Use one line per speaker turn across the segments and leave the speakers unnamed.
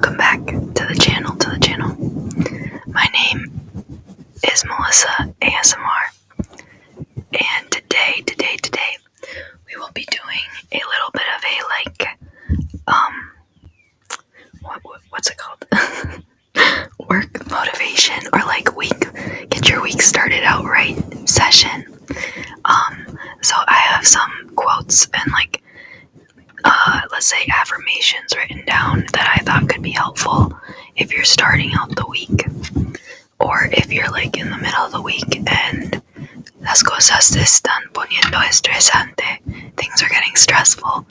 welcome back to the channel, My name is Melissa ASMR, and today, we will be doing a little bit of what's it called? Work motivation, or get your week started out right session. So I have some quotes and let's say affirmations written down that I thought could be helpful if you're starting out the week, or if you're in the middle of the week and las cosas se están poniendo estresante, things are getting stressful.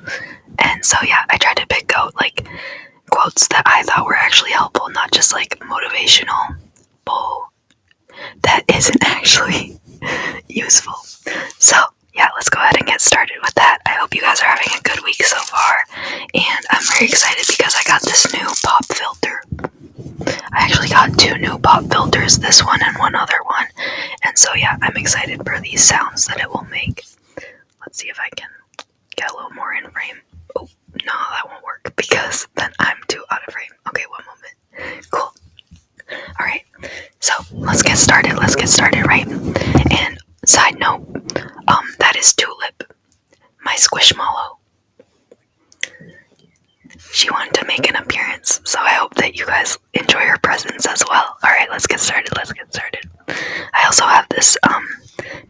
And so I tried to pick out quotes that I thought were actually helpful, not just motivational bull that isn't actually useful. So let's go ahead and get started with that. I hope you guys are having a good week so far, and I'm very excited because I got this new pop filter. I actually got 2 new pop filters, this one and one other one, and so I'm excited for these sounds that it will make. Let's see if I can get a little more in frame. Oh, no, that won't work because then I'm too out of frame. Okay, one moment. Cool. Alright, so let's get started, right? And side note, that is Tulip, my squishmallow. She wanted to make an appearance, so I hope that you guys enjoy her presence as well. Alright, let's get started. I also have this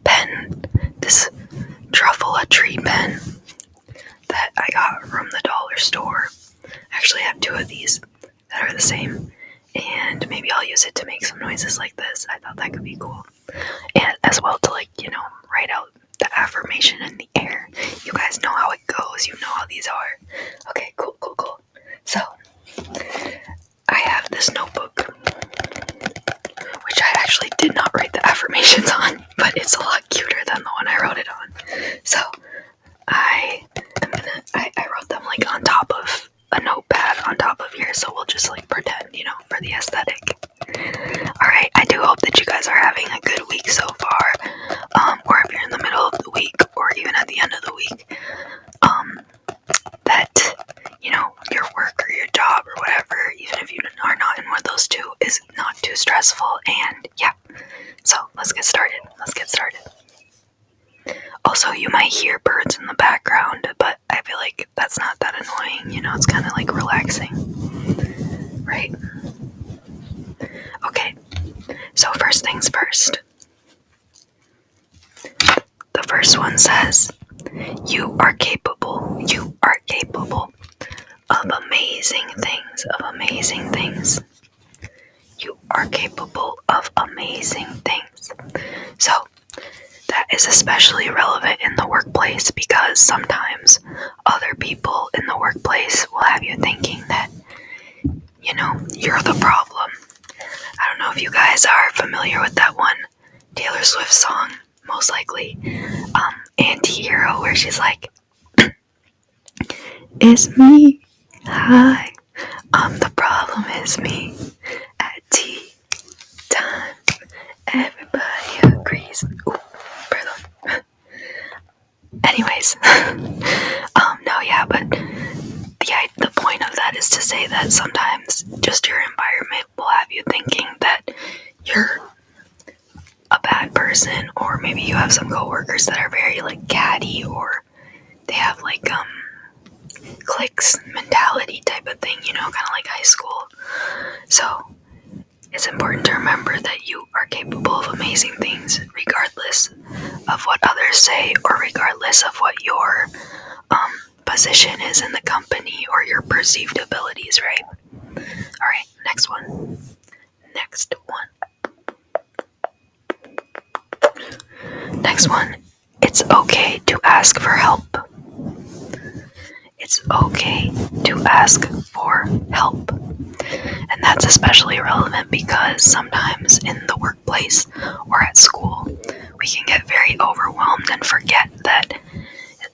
pen, this Truffula tree pen that I got from the dollar store. I actually have 2 of these that are the same, and maybe I'll use it to make some noises like this. I thought that could be cool. And as well to write out the affirmation in the air. You guys know how it goes. You know how these are. Okay, cool. So, I have this notebook, which I actually did not write the affirmations on, but it's a lot cuter than the one I wrote it on. So, I wrote them on top of a notepad on top of here, so we'll just pretend, for the aesthetic. Alright, I do hope that you guys are having a good week so far, or if you're in the middle of the week, or even at the end of the week, that, your work or your job or whatever, even if you are not in one of those 2, is not too stressful. And so let's get started. Also, you might hear birds in the background, but I feel like that's not that annoying, it's kind of relaxing, right? Okay, so first things first. The first one says, you are capable of amazing things, You are capable of amazing things. So, that is especially relevant in the workplace because sometimes other people in the workplace will have you thinking that, you're the problem. I don't know if you guys are familiar with that one Taylor Swift song, most likely, Anti-Hero, where she's like, it's me, hi, the problem is me, at tea time, everybody agrees. Ooh, pardon. Anyways, but the point of that is to say that sometimes just your environment will have you thinking that you're a bad person, or maybe you have some coworkers that are very catty, or they have cliques mentality type of thing, kind of like high school. So it's important to remember that you are capable of amazing things regardless of what others say, or regardless of what your position is in the company or your perceived abilities, right? Alright, next one. Next one. It's okay to ask for help. It's okay to ask for help. And that's especially relevant because sometimes in the workplace or at school, we can get very overwhelmed and forget that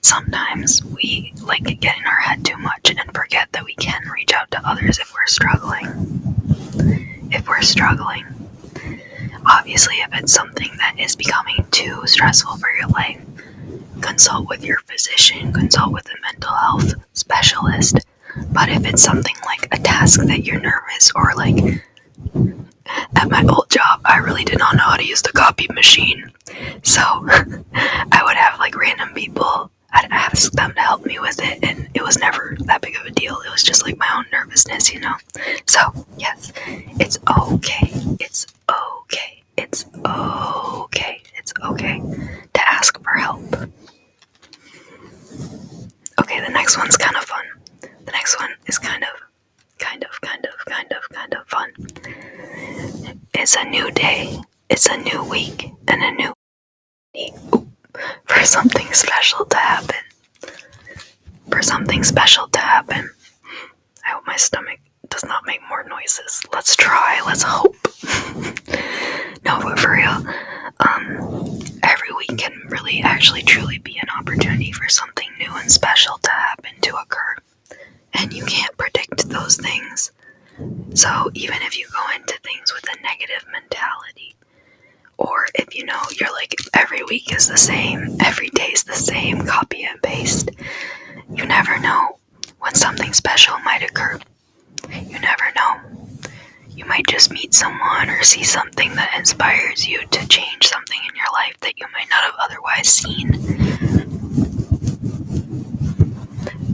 sometimes we get in our head too much and forget that we can reach out to others if we're struggling. Obviously, if it's something that is becoming too stressful for your life, consult with your physician, consult with a mental health specialist, But if it's something like a task that you're nervous, or like at my old job, I really did not know how to use the copy machine. So I would have like random people, I'd ask them to help me with it, and it was never that big of a deal. It was just like my own nervousness, you know? So, yes, it's okay. It's okay. It's okay. It's okay to ask for help. Okay, the next one's kind of fun. The next one is kind of fun. It's a new day. It's a new week and a new need for something special to happen. For something special to happen. I hope my stomach does not make more noises. Let's try. Let's hope. No, but for real, every week can really actually truly be an opportunity for something new and special to happen, to occur. And you can't predict those things. So even if you go into things with a negative mentality, or if you know you're like every week is the same, every day is the same, copy and paste, you never know when something special might occur. You never know. You might just meet someone or see something that inspires you to change something in your life that you might not have otherwise seen.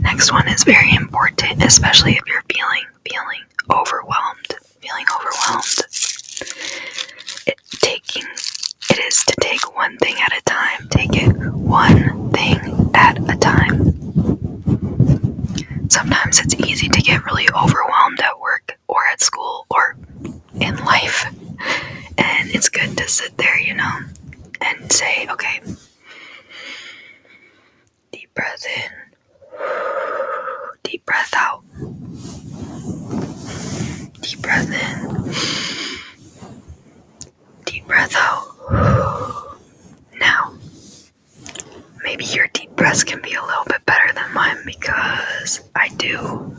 Next one is very important, especially if you're feeling overwhelmed. It is to take one thing at a time. Take it one thing at a time. Sometimes it's easy to get really overwhelmed at work or at school or in life. And it's good to sit there, you know, and say, okay, deep breath in, deep breath out, deep breath in, deep breath out. Now, maybe your deep breaths can be a little bit better than mine because I do.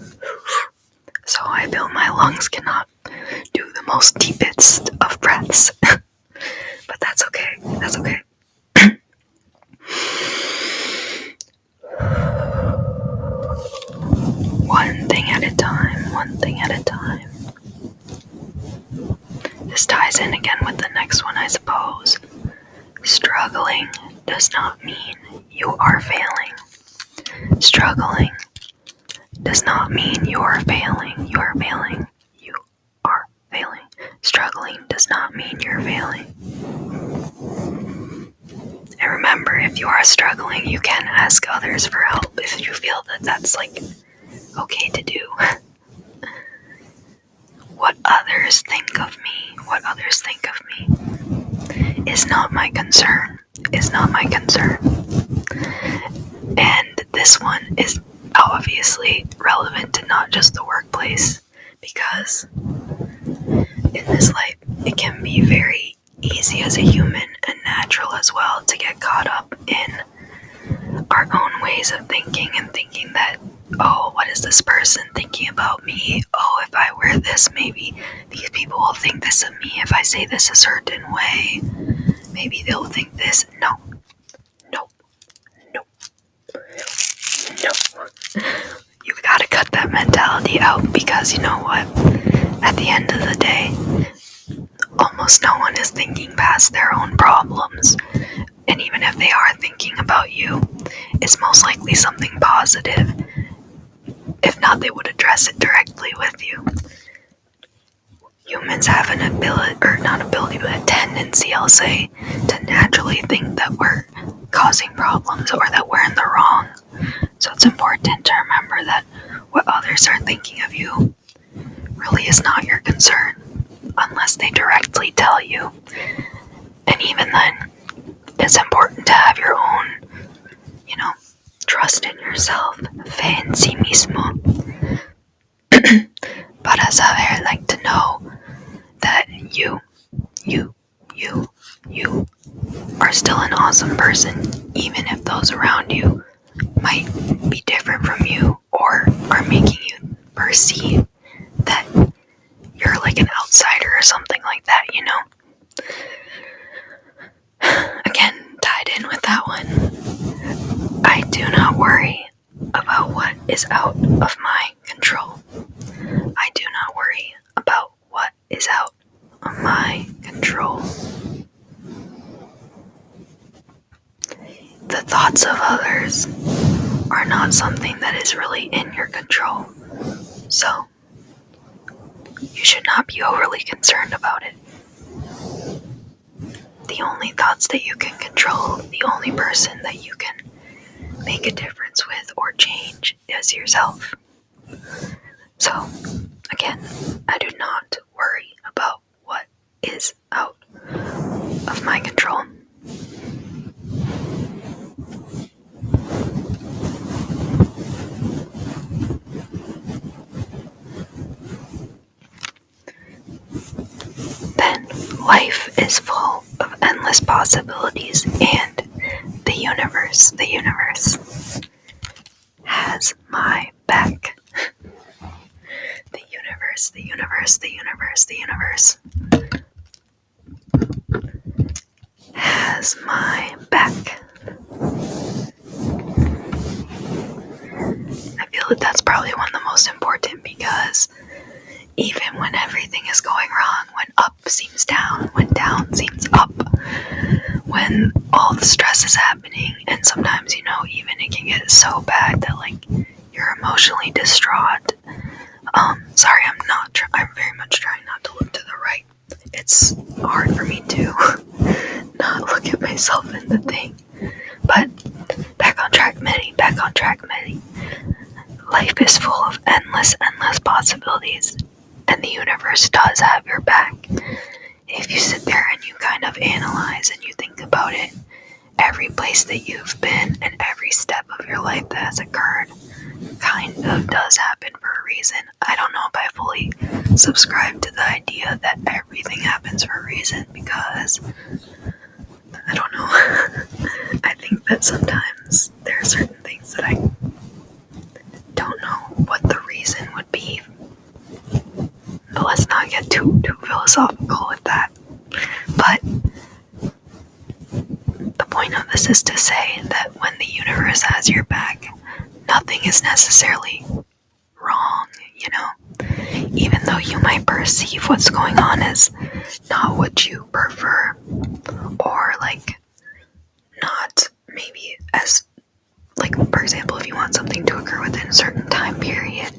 So I feel my lungs cannot do the most deepest of breaths. But that's okay. That's okay. One thing at a time. One thing at a time. This ties in again with the next one, I suppose. Struggling does not mean you are failing. Struggling does not mean you are failing. You are failing. You are failing. Struggling does not mean you're failing. And remember, if you are struggling, you can ask others for help if you feel that that's like okay to do. What others think of me is not my concern. And this one is obviously relevant to not just the workplace, because in this life it can be very easy as a human and natural as well to get caught up in our own ways of thinking and thinking that, oh, what is this person thinking about me? Oh, if I wear this, maybe these people will think this of me. If I say this a certain way, maybe they'll think this. No. You gotta cut that mentality out, because you know what? At the end of the day, almost no one is thinking past their own problems. And even if they are thinking about you, it's most likely something positive. If not, they would address it directly with you. Humans have an ability, or not ability, but a tendency, I'll say, to naturally think that we're causing problems or that we're in the wrong. So it's important to remember that what others are thinking of you really is not your concern, unless they directly tell you. And even then, it's important to have your own, trust in yourself, fe en sí mismo. Para saber, like to know that you are still an awesome person, even if those around you might be different from you or are making you perceive that you're like an outsider or something like that, you know? Again, tied in with that one, I do not worry about what is out of my control. thoughts of others are not something that is really in your control. So, you should not be overly concerned about it. The only thoughts that you can control, the only person that you can make a difference with or change is yourself. So, again, I do not worry about what is out of my control. Then, life is full of endless possibilities, and the universe has my back. The universe has my back. I feel that that's probably one of the most important, because even when everything is going wrong, when up seems down, when down seems up, when all the stress is happening, and sometimes, even it can get so bad that, you're emotionally distraught. Sorry, I'm very much trying not to look to the right. It's hard for me to not look at myself in the thing. But back on track, Medi. Life is full of endless possibilities, and the universe does have your back. If you sit there and you kind of analyze and you think about it, every place that you've been and every step of your life that has occurred kind of does happen for a reason. I don't know if I fully subscribe to the idea that everything happens for a reason, because I don't know. I think that sometimes there are certain things that I don't know what the reason would be. But let's not get too philosophical with that. But the point of this is to say that when the universe has your back, nothing is necessarily wrong, even though you might perceive what's going on as not what you prefer, or not maybe as, for example, if you want something to occur within a certain time period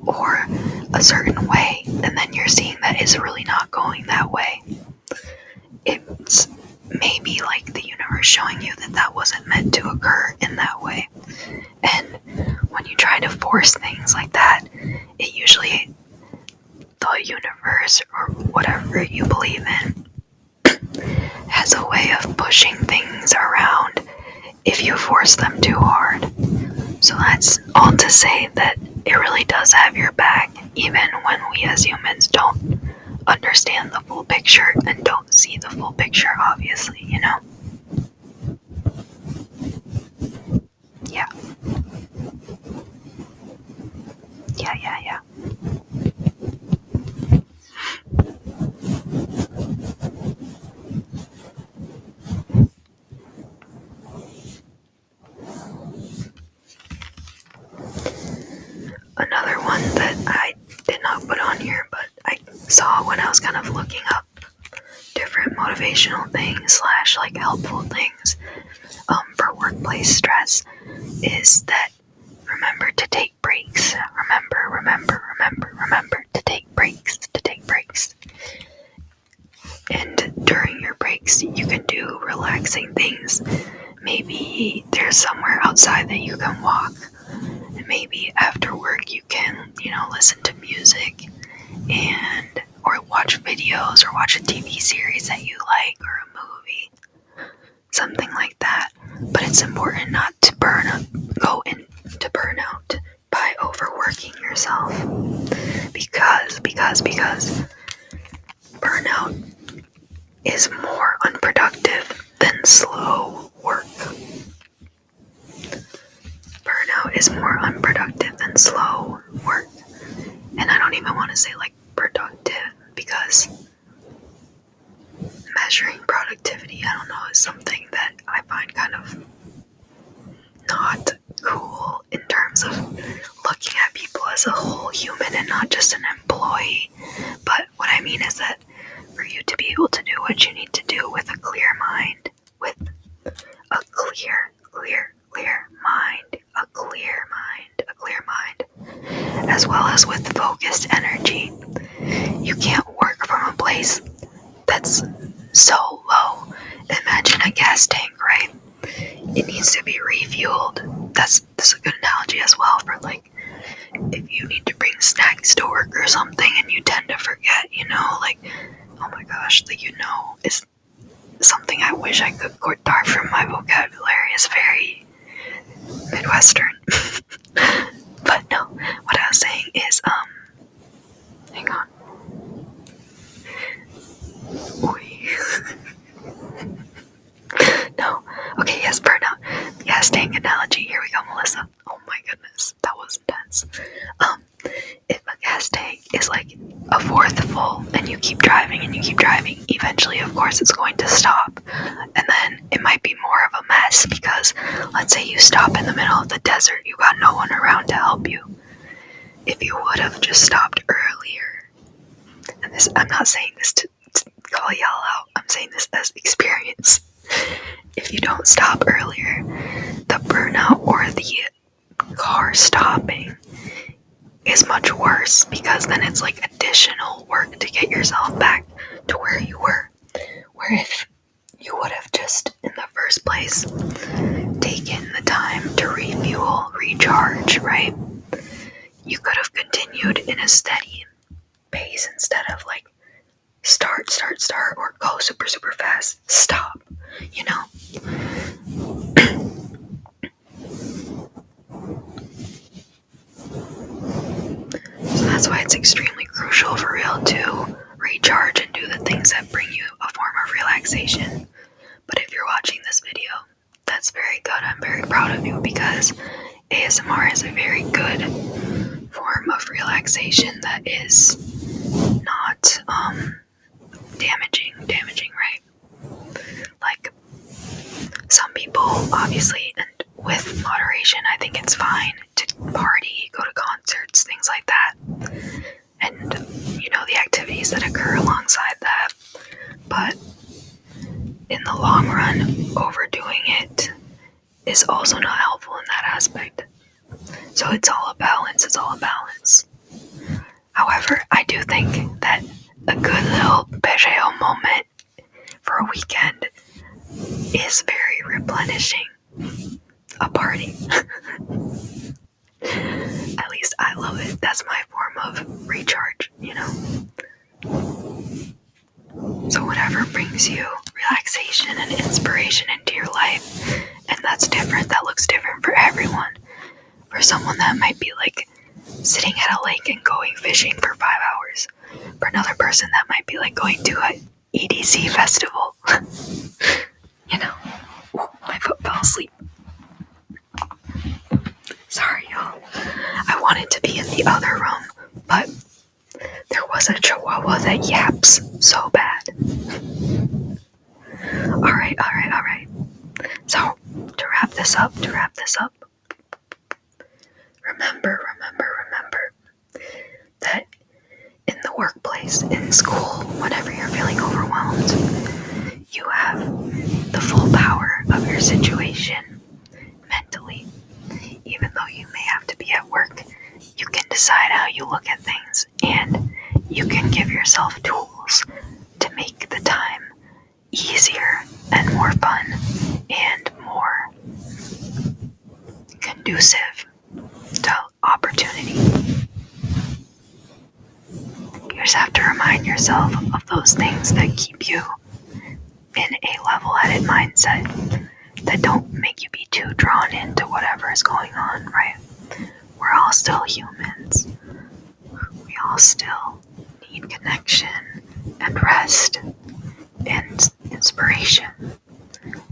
or a certain way, and then you're seeing that it's really not going that way. It's maybe the universe showing you that wasn't meant to occur in that way. And when you try to force things like that, it usually, the universe or whatever you believe in, has a way of pushing things around if you force them too hard. So that's all to say that it really does have your back, even when we as humans don't understand the full picture and don't see the full picture, obviously, Yeah. Another one that I did not put on here, but I saw when I was kind of looking up different motivational things / helpful things for workplace stress, is that remember to take breaks. Remember to take breaks. And during your breaks, you can do relaxing things. Maybe there's somewhere outside that you can walk. And maybe after work you can, listen to music or watch videos or watch a TV series that you like, or a movie. Something like that. But it's important not to go into burnout by overworking yourself. Because burnout is more unproductive than slow work. Burnout is more unproductive than slow work. And I don't even want to say productive, because measuring productivity, I don't know, is something that I find kind of not cool in terms of looking at people as a whole human and not just an employee. But what I mean is that for you to be able to do what you need to do with a clear mind, with a clear as with focused energy. You can't work from a place that's so low. Imagine a gas tank, right? It needs to be refueled. That's a good analogy as well for like if you need to bring snacks to work or something and you tend to forget, like, oh my gosh, is something I wish I could dart from my vocabulary is very Midwestern. But no, what I was saying is, hang on. No. Okay, yes, burnout. Gas tank analogy. Here we go, Melissa. Oh my goodness, that was intense. If a gas tank is like a fourth full and you keep driving and you keep driving, eventually, of course, it's going to stop. And then it might be more of a mess because let's say you stop in the middle of the desert, you got no one around to help you. If you would have just stopped earlier, and this, I'm not saying this to call y'all out, I'm saying this as experience. If you don't stop earlier, the burnout or the car stopping is much worse because then it's like additional work to get yourself back to where you were. Where if you would have just in the first place taken the time to refuel, recharge, right? You could have continued in a steady pace instead of like start, or go super, super fast, stop, So that's why it's extremely crucial for real to recharge and do the things that bring you a form of relaxation. But if you're watching this video, that's very good. I'm very proud of you because ASMR is a very good form of relaxation that is not damaging, right? Like some people, obviously, and with moderation, I think it's fine to party, go to concerts, things like that, and the activities that occur alongside that. But in the long run, overdoing it is also not helpful in that aspect. So it's all a balance. However, I do think that a good little perreo moment for a weekend is very replenishing. A party. At least I love it. That's my form of recharge, So whatever brings you relaxation and inspiration into your life, and that's different, that looks different for everyone. For someone that might be like sitting at a lake and going fishing for 5 hours. For another person that might be like going to a EDC festival. Ooh, my foot fell asleep. Sorry, y'all. I wanted to be in the other room, but there was a chihuahua that yaps so bad. Alright. So, to wrap this up, remember that in the workplace, in school, whenever you're feeling overwhelmed, you have the full power of your situation mentally. Even though you may have to be at work, you can decide how you look at things, and you can give yourself tools to make the time easier and more fun and more conducive to opportunity. You just have to remind yourself of those things that keep you in a level-headed mindset, that don't make you be too drawn into whatever is going on, right? We're all still humans. We all still need connection and rest and inspiration.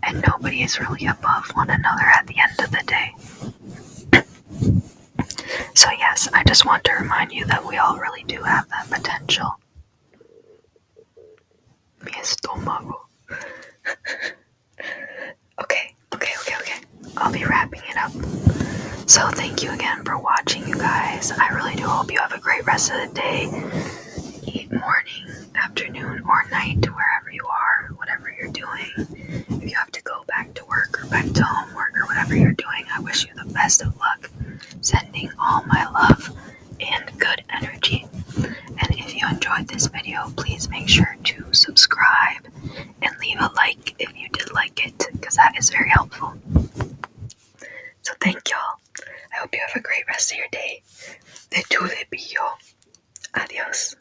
And nobody is really above one another at the end of the day. So yes, I just want to remind you that we all really do have that potential. Mi estómago. Okay. I'll be wrapping it up. So thank you again for watching, you guys. I really do hope you have a great rest of the day, morning, afternoon, or night, wherever you are, whatever you're doing. If you have to go back to work or back to homework or whatever you're doing, I wish you the best of luck. Sending all my love and good energy. And if you enjoyed this video, please make sure to subscribe and leave a like if you did like it, because that is very helpful. So thank y'all. I hope you have a great rest of your day. De tu de pillo. Adios.